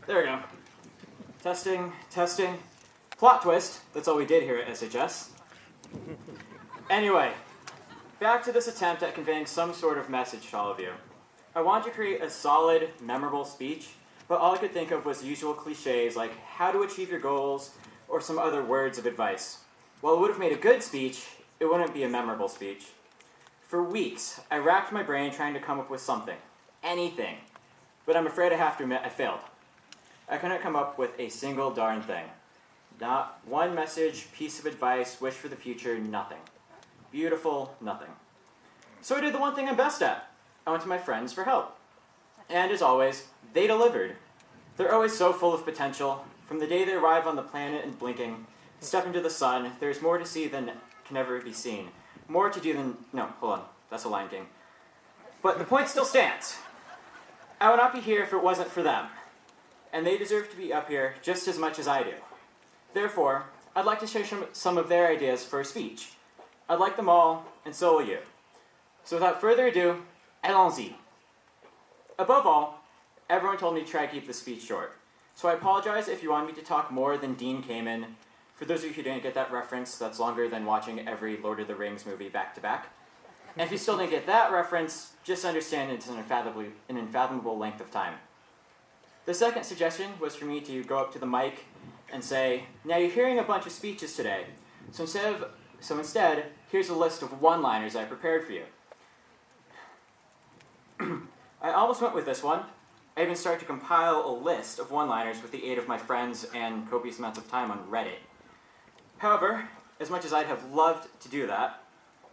There we go. Testing, testing. Plot twist, that's all we did here at SHS. Anyway, back to this attempt at conveying some sort of message to all of you. I wanted to create a solid, memorable speech, but all I could think of was the usual cliches like how to achieve your goals or some other words of advice. While it would have made a good speech, it wouldn't be a memorable speech. For weeks, I racked my brain trying to come up with something. Anything. But I'm afraid I have to admit I failed. I couldn't come up with a single darn thing. Not one message, piece of advice, wish for the future, nothing. Beautiful, nothing. So I did the one thing I'm best at. I went to my friends for help. And as always, they delivered. They're always so full of potential. From the day they arrive on the planet and blinking, step into the sun, there's more to see than can ever be seen. More to do than... No, hold on. That's a Lion King. But the point still stands. I would not be here if it wasn't for them. And they deserve to be up here just as much as I do. Therefore, I'd like to share some of their ideas for a speech. I'd like them all, and so will you. So without further ado, allons-y. Above all, everyone told me to try to keep this speech short. So I apologize if you want me to talk more than Dean Kamen. For those of you who didn't get that reference, that's longer than watching every Lord of the Rings movie back to back. And if you still didn't get that reference, just understand it's an unfathomable length of time. The second suggestion was for me to go up to the mic and say, now you're hearing a bunch of speeches today, so instead, here's a list of one-liners I prepared for you. I almost went with this one. I even started to compile a list of one-liners with the aid of my friends and copious amounts of time on Reddit. However, as much as I'd have loved to do that,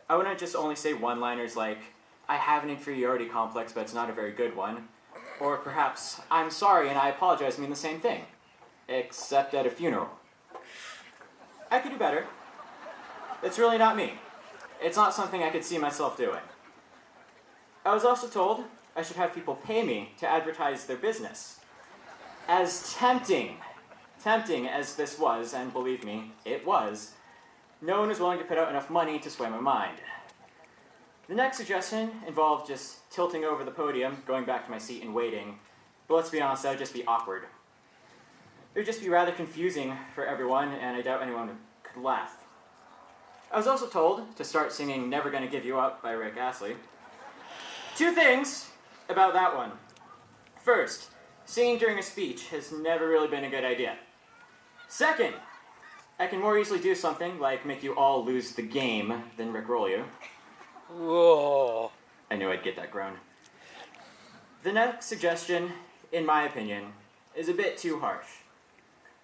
I wouldn't just only say one-liners like, I have an inferiority complex, but it's not a very good one. Or perhaps, I'm sorry and I apologize mean the same thing, except at a funeral. I could do better. It's really not me. It's not something I could see myself doing. I was also told I should have people pay me to advertise their business. As tempting as this was, and believe me, it was, no one was willing to put out enough money to sway my mind. The next suggestion involved just tilting over the podium, going back to my seat and waiting, but let's be honest, that would just be awkward. It would just be rather confusing for everyone, and I doubt anyone could laugh. I was also told to start singing Never Gonna Give You Up by Rick Astley. Two things about that one. First, singing during a speech has never really been a good idea. Second, I can more easily do something like make you all lose the game than Rickroll you. Whoa. I knew I'd get that groan. The next suggestion, in my opinion, is a bit too harsh.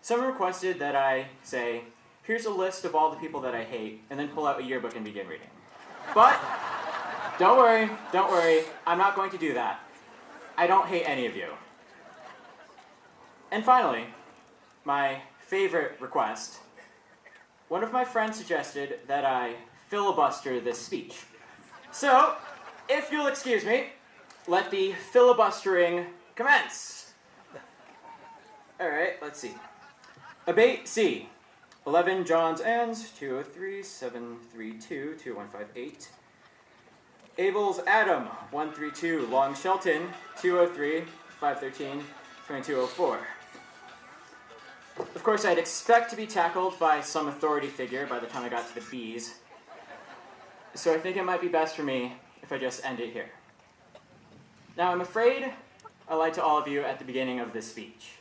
Someone requested that I say, here's a list of all the people that I hate, and then pull out a yearbook and begin reading. But, don't worry, I'm not going to do that. I don't hate any of you. And finally, my favorite request. One of my friends suggested that I filibuster this speech. So, if you'll excuse me, let the filibustering commence. Alright, let's see. Abate C. 11 John's Anns, 203, 732, 2158. Abel's Adam, 132, Long Shelton, 203, 513, 2204. Of course, I'd expect to be tackled by some authority figure by the time I got to the B's, so I think it might be best for me if I just end it here. Now, I'm afraid I lied to all of you at the beginning of this speech,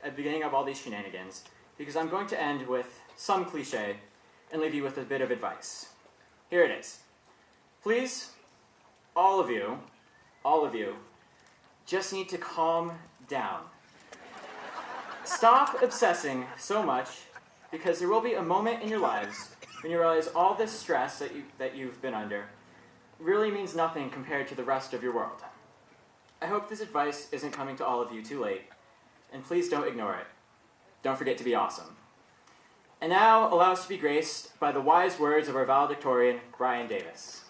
at the beginning of all these shenanigans, because I'm going to end with some cliche and leave you with a bit of advice. Here it is. Please, all of you, just need to calm down. Stop obsessing so much, because there will be a moment in your lives when you realize all this stress that you've been under really means nothing compared to the rest of your world. I hope this advice isn't coming to all of you too late, and please don't ignore it. Don't forget to be awesome. And now, allow us to be graced by the wise words of our valedictorian, Brian Davis.